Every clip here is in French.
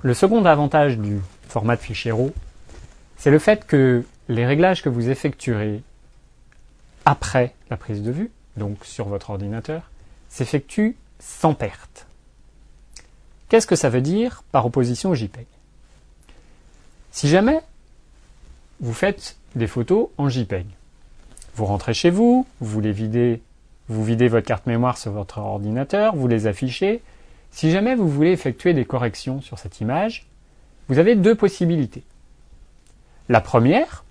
Le second avantage du format de fichier RAW, c'est le fait que les réglages que vous effectuerez après la prise de vue, donc sur votre ordinateur, s'effectuent sans perte. Qu'est-ce que ça veut dire par opposition au JPEG? Si jamais vous faites des photos en JPEG, vous rentrez chez vous, vous videz votre carte mémoire sur votre ordinateur, vous les affichez. Si jamais vous voulez effectuer des corrections sur cette image, vous avez deux possibilités. La première,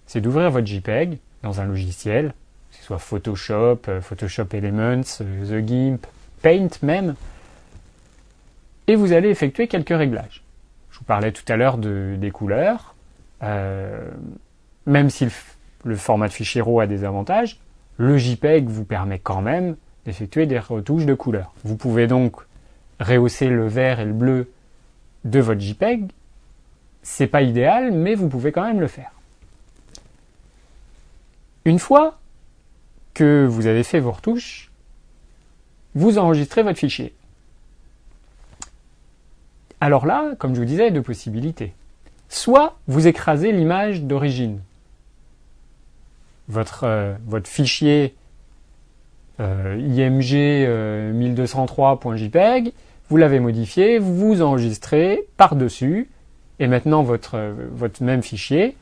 c'est d'ouvrir votre JPEG dans un logiciel, que ce soit Photoshop, Photoshop Elements, The GIMP, Paint même, et vous allez effectuer quelques réglages. Je vous parlais tout à l'heure des couleurs, même si le format de fichier RAW a des avantages, le JPEG vous permet quand même d'effectuer des retouches de couleurs. Vous pouvez donc rehausser le vert et le bleu de votre JPEG. C'est pas idéal, mais vous pouvez quand même le faire. Une fois que vous avez fait vos retouches, vous enregistrez votre fichier. Alors là, comme je vous disais, deux possibilités. Soit vous écrasez l'image d'origine. Votre fichier IMG 1203.jpg, vous l'avez modifié, vous enregistrez par-dessus, et maintenant votre même fichier,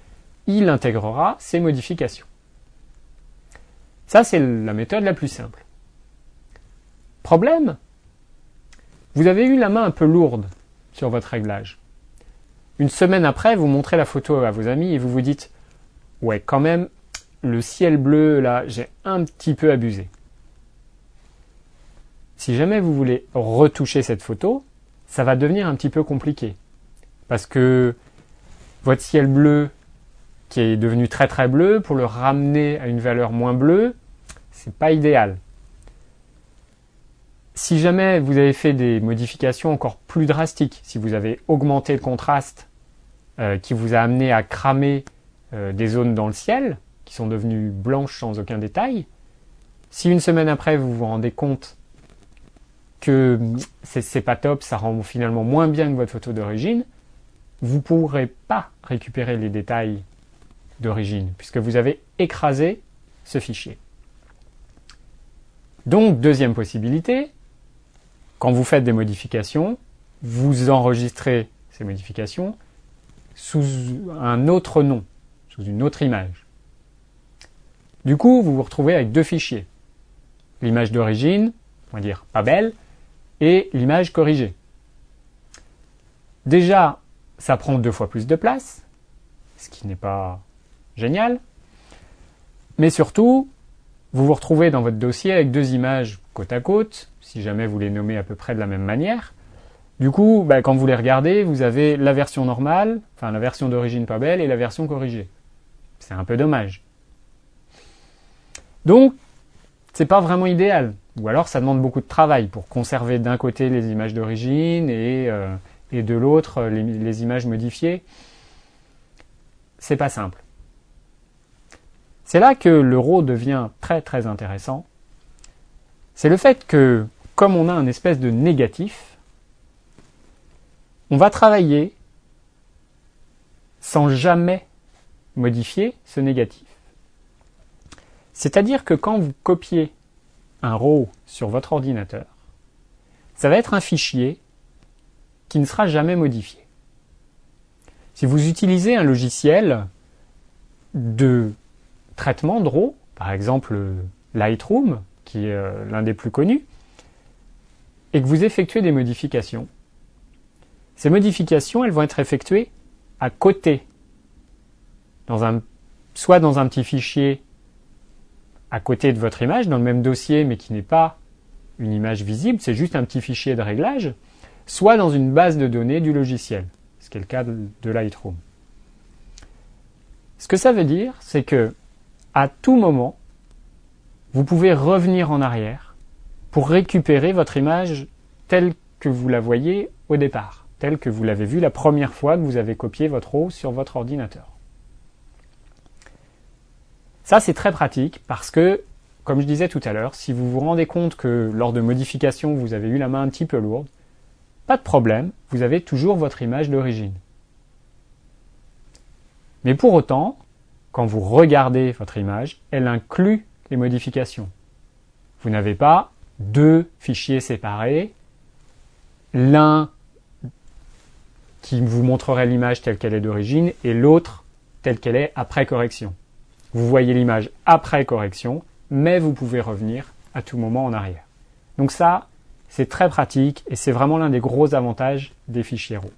il intégrera ces modifications. Ça, c'est la méthode la plus simple. Problème, vous avez eu la main un peu lourde sur votre réglage. Une semaine après, vous montrez la photo à vos amis et vous vous dites « Ouais, quand même, le ciel bleu, là, j'ai un petit peu abusé. » Si jamais vous voulez retoucher cette photo, ça va devenir un petit peu compliqué. Parce que votre ciel bleu, qui est devenu très très bleu, pour le ramener à une valeur moins bleue, c'est pas idéal. Si jamais vous avez fait des modifications encore plus drastiques, si vous avez augmenté le contraste qui vous a amené à cramer des zones dans le ciel, qui sont devenues blanches sans aucun détail, si une semaine après vous vous rendez compte que c'est pas top, ça rend finalement moins bien que votre photo d'origine, vous ne pourrez pas récupérer les détails d'origine, puisque vous avez écrasé ce fichier. Donc, deuxième possibilité, quand vous faites des modifications, vous enregistrez ces modifications sous un autre nom, sous une autre image. Du coup, vous vous retrouvez avec deux fichiers. L'image d'origine, on va dire pas belle, et l'image corrigée. Déjà, ça prend 2 fois plus de place, ce qui n'est pas génial. Mais surtout, vous vous retrouvez dans votre dossier avec deux images côte à côte, si jamais vous les nommez à peu près de la même manière. Du coup, quand vous les regardez, vous avez la version normale, enfin la version d'origine pas belle et la version corrigée. C'est un peu dommage. Donc, c'est pas vraiment idéal. Ou alors, ça demande beaucoup de travail pour conserver d'un côté les images d'origine et de l'autre les images modifiées. C'est pas simple. C'est là que le RAW devient très très intéressant. C'est le fait que, comme on a un espèce de négatif, on va travailler sans jamais modifier ce négatif. C'est-à-dire que quand vous copiez un RAW sur votre ordinateur, ça va être un fichier qui ne sera jamais modifié. Si vous utilisez un logiciel de traitement de RAW, par exemple Lightroom, qui est l'un des plus connus, et que vous effectuez des modifications, ces modifications, elles vont être effectuées à côté, soit dans un petit fichier à côté de votre image, dans le même dossier, mais qui n'est pas une image visible, c'est juste un petit fichier de réglage, soit dans une base de données du logiciel, ce qui est le cas de Lightroom. Ce que ça veut dire, c'est que à tout moment, vous pouvez revenir en arrière pour récupérer votre image telle que vous la voyez au départ, telle que vous l'avez vue la première fois que vous avez copié votre RAW sur votre ordinateur. Ça, c'est très pratique parce que, comme je disais tout à l'heure, si vous vous rendez compte que lors de modifications, vous avez eu la main un petit peu lourde, pas de problème, vous avez toujours votre image d'origine. Mais pour autant, quand vous regardez votre image, elle inclut les modifications. Vous n'avez pas deux fichiers séparés, l'un qui vous montrerait l'image telle qu'elle est d'origine et l'autre telle qu'elle est après correction. Vous voyez l'image après correction, mais vous pouvez revenir à tout moment en arrière. Donc ça, c'est très pratique et c'est vraiment l'un des gros avantages des fichiers RAW.